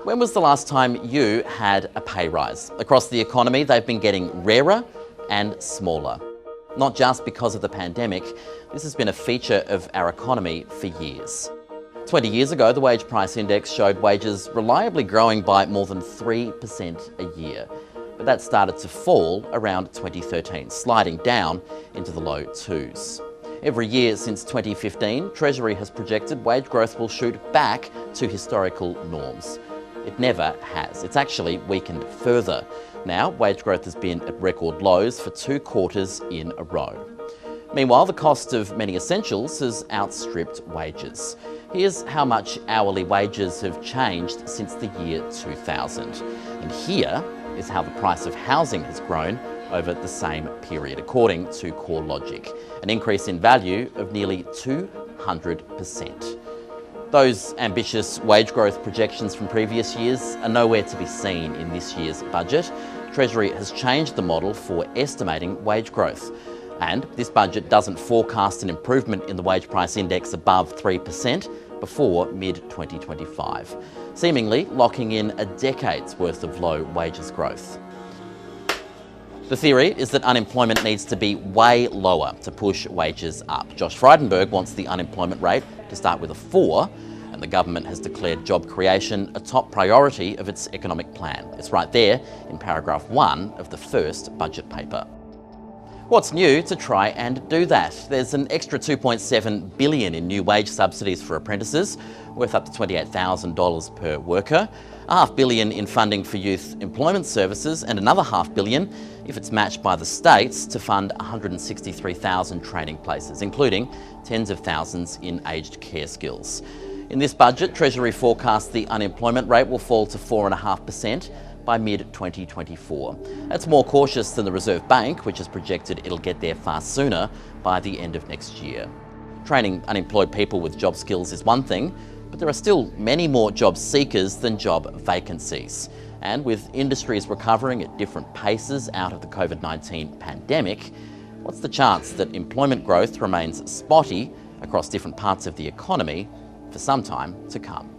When was the last time you had a pay rise? Across the economy, they've been getting rarer and smaller. Not just because of the pandemic, this has been a feature of our economy for years. 20 years ago, the wage price index showed wages reliably growing by more than 3% a year. But that started to fall around 2013, sliding down into the low twos. Every year since 2015, Treasury has projected wage growth will shoot back to historical norms. It never has. It's actually weakened further. Now, wage growth has been at record lows for 2 quarters in a row. Meanwhile, the cost of many essentials has outstripped wages. Here's how much hourly wages have changed since the year 2000. And here is how the price of housing has grown over the same period, according to CoreLogic, an increase in value of nearly 200%. Those ambitious wage growth projections from previous years are nowhere to be seen in this year's budget. Treasury has changed the model for estimating wage growth. And this budget doesn't forecast an improvement in the wage price index above 3% before mid-2025, seemingly locking in a decade's worth of low wages growth. The theory is that unemployment needs to be way lower to push wages up. Josh Frydenberg wants the unemployment rate to start with a 4, and the government has declared job creation a top priority of its economic plan. It's right there in paragraph 1 of the first budget paper. What's new to try and do that? There's an extra $2.7 billion in new wage subsidies for apprentices, worth up to $28,000 per worker, $500 million in funding for youth employment services, and another $500 million if it's matched by the states to fund 163,000 training places, including tens of thousands in aged care skills. In this budget, Treasury forecasts the unemployment rate will fall to 4.5% by mid-2024. That's more cautious than the Reserve Bank, which has projected it'll get there far sooner by the end of next year. Training unemployed people with job skills is one thing, but there are still many more job seekers than job vacancies. And with industries recovering at different paces out of the COVID-19 pandemic, what's the chance that employment growth remains spotty across different parts of the economy for some time to come?